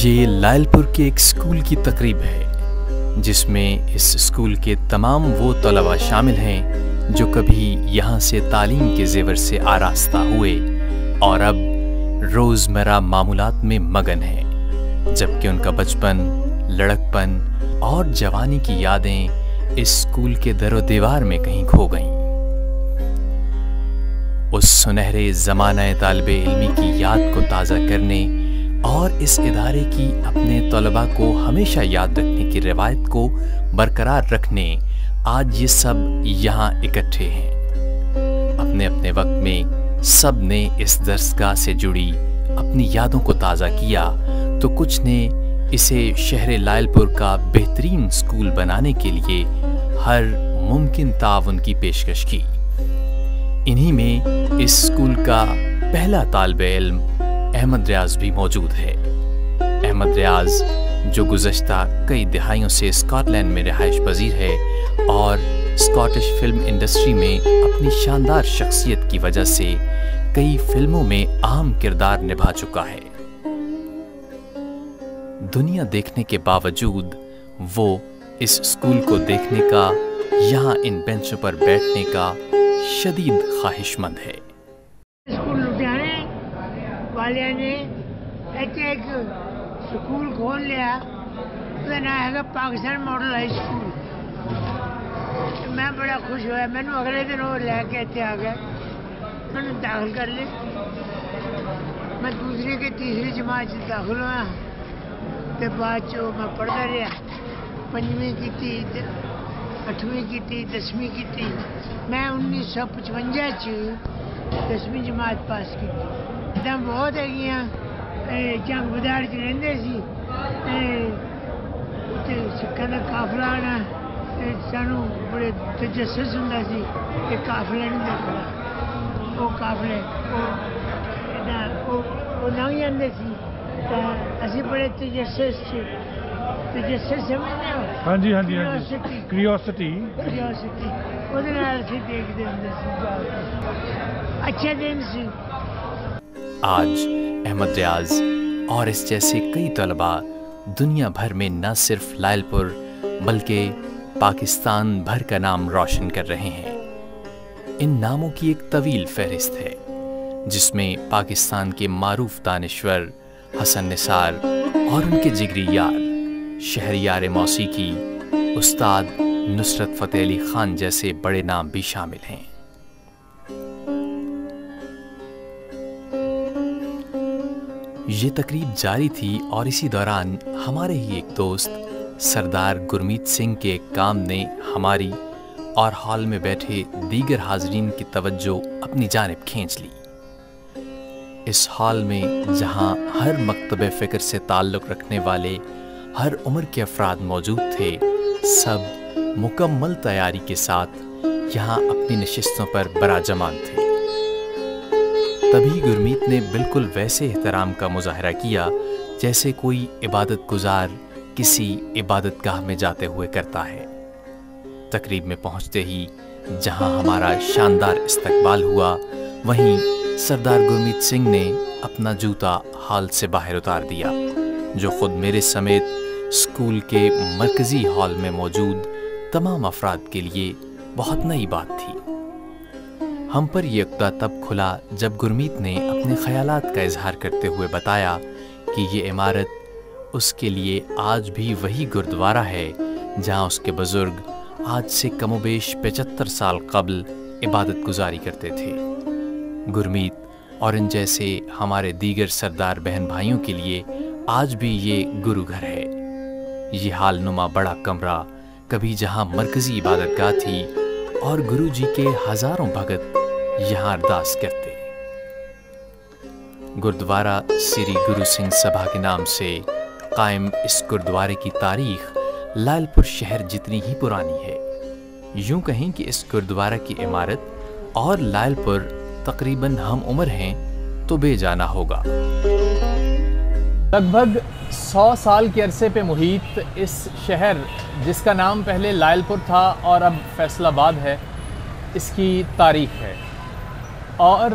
یہ لائلپور کے ایک اسکول کی تقریب ہے جس میں اس اسکول کے تمام وہ طلباء شامل ہیں جو کبھی یہاں سے تعلیم کے زیور سے آراستہ ہوئے اور اب روزمرہ معمولات میں مگن ہیں، جبکہ ان کا بچپن، لڑکپن اور جوانی کی یادیں اس اسکول کے در و دیوار میں کہیں کھو گئیں۔ اس سنہرے زمانہ طالب علمی کی یاد کو تازہ کرنے اور اس ادارے کی اپنے طلباء کو ہمیشہ یاد رکھنے کی روایت کو برقرار رکھنے آج یہ سب یہاں اکٹھے ہیں۔ اپنے اپنے وقت میں سب نے اس درسگاہ سے جڑی اپنی یادوں کو تازہ کیا تو کچھ نے اسے شہر لائلپور کا بہترین اسکول بنانے کے لیے ہر ممکن تعاون کی پیشکش کی۔ انہی میں اس اسکول کا پہلا طالب علم احمد ریاض بھی موجود ہے۔ احمد ریاض جو گزشتہ کئی دہائیوں سے اسکاٹ لینڈ میں رہائش پذیر ہے اور اسکاٹش فلم انڈسٹری میں اپنی شاندار شخصیت کی وجہ سے کئی فلموں میں اہم کردار نبھا چکا ہے۔ دنیا دیکھنے کے باوجود وہ اس اسکول کو دیکھنے کا، یہاں ان بینچوں پر بیٹھنے کا شدید خواہش مند ہے۔ اسکول لدھیانے والے نے ایک سکول کھول لیا، اس کا نام ہے پاکستان ماڈل ہائی اسکول۔ میں بڑا خوش ہوا، میں نے اگلے دن وہ لے کے اتنے آ گیا، میں نے داخل کر لی۔ میں دوسری کے تیسری جماعت سے داخل ہوا، تو بعد چو میں پڑھتا رہا، پنجویں کی تھی، 8ویں کی تھی، 10ویں کی تھی۔ میں 1955 10ویں جماعت پاس کی تھی۔ بہت ہے جنگ بدار چ رہتے سی، سکھاں کا قافلہ آنا، سانوں بڑے تجسس ہوں سی کہ قافلے نہیں دیکھنا، وہ قافلے وہ لنگ جاتے سی، اسی بڑے تجسس تجسس سمجھتے ہو؟ ہاں جی ہاں جی ہاں جی، کریوسٹی وہ دیکھتے ہوں سی، اچھے دن سی۔ آج احمد ریاض اور اس جیسے کئی طلباء دنیا بھر میں نہ صرف لائلپور بلکہ پاکستان بھر کا نام روشن کر رہے ہیں۔ ان ناموں کی ایک طویل فہرست ہے جس میں پاکستان کے معروف دانشور حسن نثار اور ان کے جگری یار شہریار موسیقی استاد نصرت فتح علی خان جیسے بڑے نام بھی شامل ہیں۔ یہ تقریب جاری تھی اور اسی دوران ہمارے ہی ایک دوست سردار گرمیت سنگھ کے کام نے ہماری اور ہال میں بیٹھے دیگر حاضرین کی توجہ اپنی جانب کھینچ لی۔ اس ہال میں جہاں ہر مکتب فکر سے تعلق رکھنے والے ہر عمر کے افراد موجود تھے، سب مکمل تیاری کے ساتھ یہاں اپنی نشستوں پر براجمان تھے۔ تبھی گرمیت نے بالکل ویسے احترام کا مظاہرہ کیا جیسے کوئی عبادت گزار کسی عبادت گاہ میں جاتے ہوئے کرتا ہے۔ تقریب میں پہنچتے ہی جہاں ہمارا شاندار استقبال ہوا، وہیں سردار گرمیت سنگھ نے اپنا جوتا ہال سے باہر اتار دیا، جو خود میرے سمیت اسکول کے مرکزی ہال میں موجود تمام افراد کے لیے بہت نئی بات تھی۔ ہم پر یہ عقدہ تب کھلا جب گرمیت نے اپنے خیالات کا اظہار کرتے ہوئے بتایا کہ یہ عمارت اس کے لیے آج بھی وہی گردوارہ ہے جہاں اس کے بزرگ آج سے کم و بیش 75 سال قبل عبادت گزاری کرتے تھے۔ گرمیت اور ان جیسے ہمارے دیگر سردار بہن بھائیوں کے لیے آج بھی یہ گرو گھر ہے۔ یہ حال نما بڑا کمرہ کبھی جہاں مرکزی عبادت گاہ تھی اور گرو جی کے ہزاروں بھگت یہاں ارداس کرتے۔ گردوارہ سری گرو سنگھ سبھا کے نام سے قائم اس گردوارے کی تاریخ لائلپور شہر جتنی ہی پرانی ہے۔ یوں کہیں کہ اس گردوارہ کی عمارت اور لائلپور تقریباً ہم عمر ہیں تو بے جانا ہوگا۔ لگ بھگ 100 سال کے عرصے پہ محیط اس شہر جس کا نام پہلے لائلپور تھا اور اب فیصل آباد ہے، اس کی تاریخ ہے۔ اور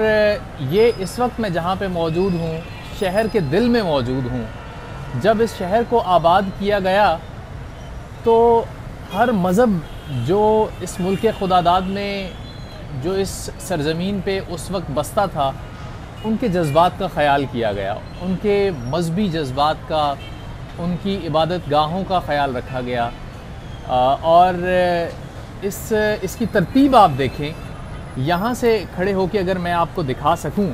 یہ اس وقت میں جہاں پہ موجود ہوں، شہر کے دل میں موجود ہوں، جب اس شہر کو آباد کیا گیا تو ہر مذہب جو اس ملک خداداد میں جو اس سرزمین پہ اس وقت بستا تھا ان کے جذبات کا خیال کیا گیا، ان کے مذہبی جذبات کا، ان کی عبادت گاہوں کا خیال رکھا گیا، اور اس کی ترتیب آپ دیکھیں، یہاں سے کھڑے ہو کے اگر میں آپ کو دکھا سکوں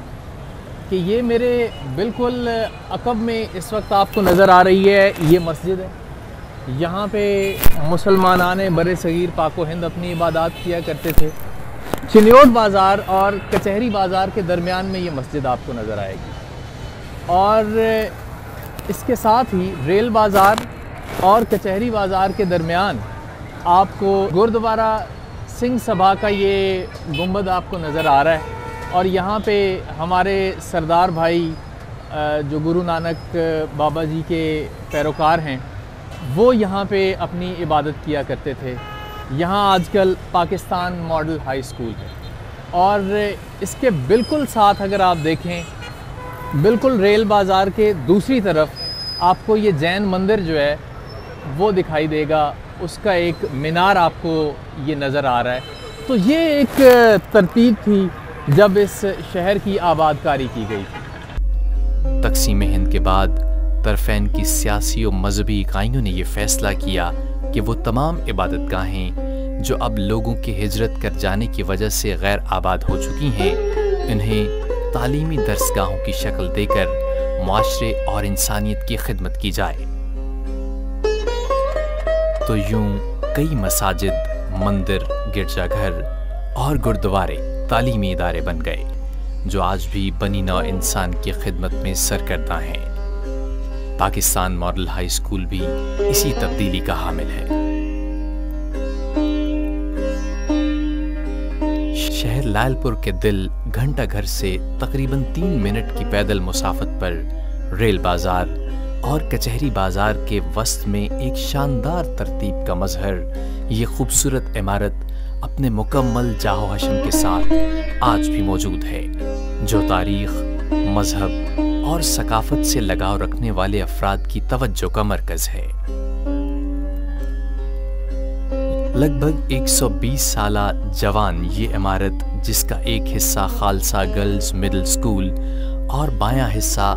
کہ یہ میرے بالکل عقب میں اس وقت آپ کو نظر آ رہی ہے، یہ مسجد ہے، یہاں پہ مسلمانان بر صغیر پاک و ہند اپنی عبادات کیا کرتے تھے۔ چنیوٹ بازار اور کچہری بازار کے درمیان میں یہ مسجد آپ کو نظر آئے گی، اور اس کے ساتھ ہی ریل بازار اور کچہری بازار کے درمیان آپ کو گردوارہ سنگھ سبھا کا یہ گنبد آپ کو نظر آ رہا ہے، اور یہاں پہ ہمارے سردار بھائی جو گرو نانک بابا جی کے پیروکار ہیں وہ یہاں پہ اپنی عبادت کیا کرتے تھے۔ یہاں آج کل پاکستان ماڈل ہائی اسکول ہے، اور اس کے بالکل ساتھ اگر آپ دیکھیں بالکل ریل بازار کے دوسری طرف آپ کو یہ جین مندر جو ہے وہ دکھائی دے گا، اس کا ایک مینار آپ کو یہ نظر آ رہا ہے۔ تو یہ ایک ترتیب تھی جب اس شہر کی آباد کاری کی گئی تھی۔ تقسیم ہند کے بعد طرفین کی سیاسی و مذہبی اکائیوں نے یہ فیصلہ کیا کہ وہ تمام عبادت گاہیں جو اب لوگوں کے ہجرت کر جانے کی وجہ سے غیر آباد ہو چکی ہیں، انہیں تعلیمی درسگاہوں کی شکل دے کر معاشرے اور انسانیت کی خدمت کی جائے۔ تو یوں کئی مساجد، مندر، گرجا گھر اور گردوارے تعلیمی ادارے بن گئے جو آج بھی بنی نوع انسان کی خدمت میں سرکردہ ہیں۔ پاکستان ماڈل ہائی اسکول بھی اسی تبدیلی کا حامل ہے۔ شہر لائل پور کے دل گھنٹہ گھر سے تقریباً 3 منٹ کی پیدل مسافت پر ریل بازار اور کچہری بازار کے وسط میں ایک شاندار ترتیب کا مظہر، یہ خوبصورت عمارت اپنے مکمل جاہ و حشم کے ساتھ آج بھی موجود ہے، جو تاریخ، مذہب اور ثقافت سے لگاؤ رکھنے والے افراد کی توجہ کا مرکز ہے۔ لگ بھگ 120 سالہ جوان یہ عمارت، جس کا ایک حصہ خالصہ گرلز مڈل اسکول اور بایاں حصہ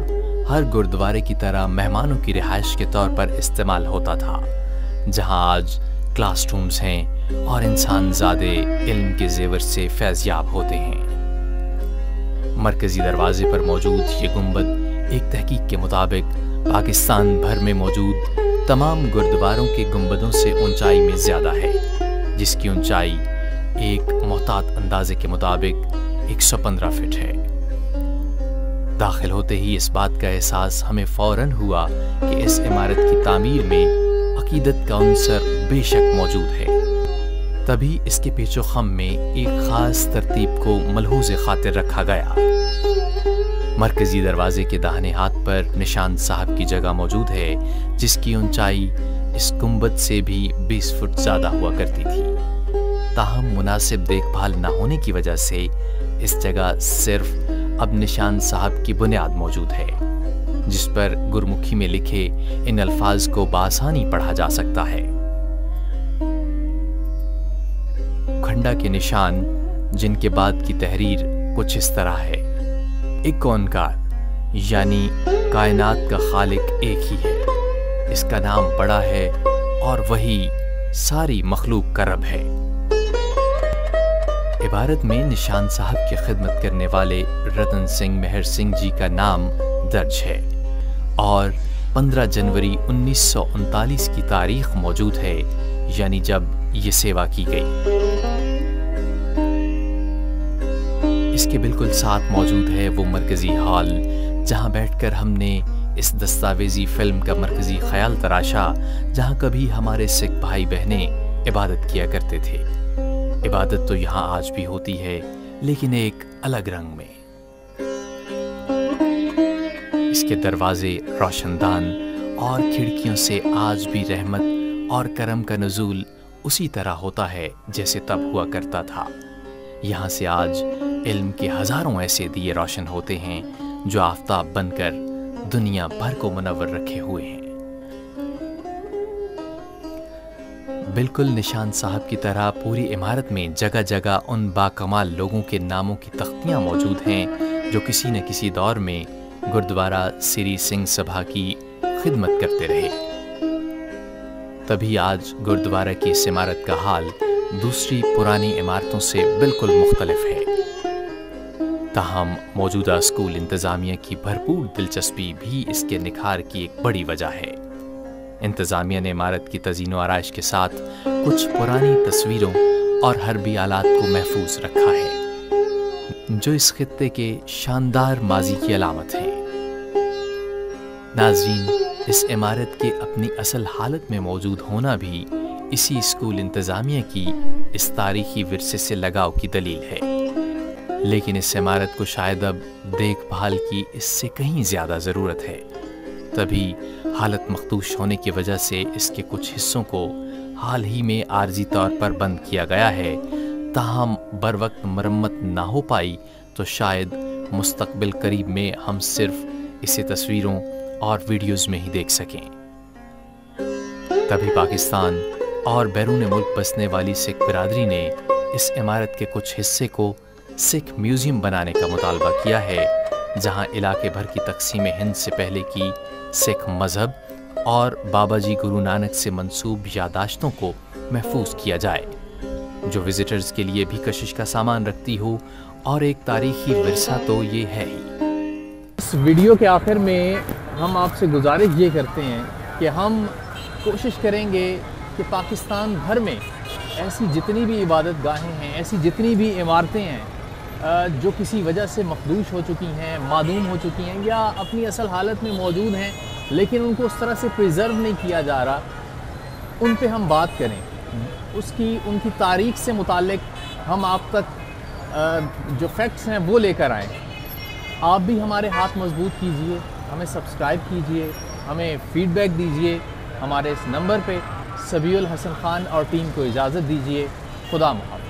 ہر گردوارے کی طرح مہمانوں کی رہائش کے طور پر استعمال ہوتا تھا، جہاں آج کلاس رومز ہیں اور انسان زادے علم کے زیور سے فیضیاب ہوتے ہیں۔ مرکزی دروازے پر موجود یہ گنبد ایک تحقیق کے مطابق پاکستان بھر میں موجود تمام گردواروں کے گنبدوں سے اونچائی میں زیادہ ہے، جس کی اونچائی ایک محتاط اندازے کے مطابق 115 فٹ ہے۔ داخل ہوتے ہی اس بات کا احساس ہمیں فوراً ہوا کہ اس عمارت کی تعمیر میں عقیدت کا عنصر بے شک موجود ہے، تبھی اس کے پیچ و خم میں ایک خاص ترتیب کو ملحوظ خاطر رکھا گیا۔ مرکزی دروازے کے داہنے ہاتھ پر نشان صاحب کی جگہ موجود ہے، جس کی اونچائی اس گنبد سے بھی 20 فٹ زیادہ ہوا کرتی تھی۔ تاہم مناسب دیکھ بھال نہ ہونے کی وجہ سے اس جگہ صرف اب نشان صاحب کی بنیاد موجود ہے، جس پر گرمکھی میں لکھے ان الفاظ کو بآسانی پڑھا جا سکتا ہے۔ کھنڈا کے نشان، جن کے بعد کی تحریر کچھ اس طرح ہے: ایک کونکار، یعنی کائنات کا خالق ایک ہی ہے، اس کا نام بڑا ہے اور وہی ساری مخلوق کا رب ہے۔ عبارت میں نشان صاحب کی خدمت کرنے والے رتن سنگھ مہر سنگھ جی کا نام درج ہے، اور 15 جنوری 1939 کی تاریخ موجود ہے، یعنی جب یہ سیوا کی گئی۔ اس کے بالکل ساتھ موجود ہے وہ مرکزی ہال، جہاں بیٹھ کر ہم نے اس دستاویزی فلم کا مرکزی خیال تراشا، جہاں کبھی ہمارے سکھ بھائی بہنیں عبادت کیا کرتے تھے۔ عبادت تو یہاں آج بھی ہوتی ہے، لیکن ایک الگ رنگ میں۔ اس کے دروازے روشن دان اور کھڑکیوں سے آج بھی رحمت اور کرم کا نزول اسی طرح ہوتا ہے جیسے تب ہوا کرتا تھا۔ یہاں سے آج علم کے ہزاروں ایسے دیے روشن ہوتے ہیں جو آفتاب بن کر دنیا بھر کو منور رکھے ہوئے ہیں۔ بالکل نشان صاحب کی طرح پوری عمارت میں جگہ جگہ ان باکمال لوگوں کے ناموں کی تختیاں موجود ہیں جو کسی نہ کسی دور میں گردوارہ سری سنگھ سبھا کی خدمت کرتے رہے۔ تبھی آج گردوارہ کی اس عمارت کا حال دوسری پرانی عمارتوں سے بالکل مختلف ہے۔ تاہم موجودہ اسکول انتظامیہ کی بھرپور دلچسپی بھی اس کے نکھار کی ایک بڑی وجہ ہے۔ انتظامیہ نے عمارت کی تزئین و آرائش کے ساتھ کچھ پرانی تصویروں اور حربی آلات کو محفوظ رکھا ہے جو اس خطے کے شاندار ماضی کی علامت ہے۔ ناظرین، اس عمارت کے اپنی اصل حالت میں موجود ہونا بھی اسی اسکول انتظامیہ کی اس تاریخی ورثے سے لگاؤ کی دلیل ہے، لیکن اس عمارت کو شاید اب دیکھ بھال کی اس سے کہیں زیادہ ضرورت ہے۔ تبھی حالت مخدوش ہونے کی وجہ سے اس کے کچھ حصوں کو حال ہی میں عارضی طور پر بند کیا گیا ہے، تاہم بروقت مرمت نہ ہو پائی تو شاید مستقبل قریب میں ہم صرف اسے تصویروں اور ویڈیوز میں ہی دیکھ سکیں۔ تبھی پاکستان اور بیرون ملک بسنے والی سکھ برادری نے اس عمارت کے کچھ حصے کو سکھ میوزیم بنانے کا مطالبہ کیا ہے، جہاں علاقے بھر کی تقسیم ہند سے پہلے کی سکھ مذہب اور بابا جی گرو نانک سے منسوب یادداشتوں کو محفوظ کیا جائے، جو وزٹرز کے لیے بھی کشش کا سامان رکھتی ہو، اور ایک تاریخی ورثہ تو یہ ہے ہی۔ اس ویڈیو کے آخر میں ہم آپ سے گزارش یہ کرتے ہیں کہ ہم کوشش کریں گے کہ پاکستان بھر میں ایسی جتنی بھی عبادت گاہیں ہیں، ایسی جتنی بھی عمارتیں ہیں جو کسی وجہ سے مخدوش ہو چکی ہیں، معدوم ہو چکی ہیں یا اپنی اصل حالت میں موجود ہیں لیکن ان کو اس طرح سے پریزرو نہیں کیا جا رہا، ان پہ ہم بات کریں، ان کی تاریخ سے متعلق ہم آپ تک جو فیکٹس ہیں وہ لے کر آئیں۔ آپ بھی ہمارے ہاتھ مضبوط کیجئے، ہمیں سبسکرائب کیجئے، ہمیں فیڈ بیک دیجئے ہمارے اس نمبر پہ۔ سبیع الحسن خان اور ٹیم کو اجازت دیجئے۔ خدا حافظ۔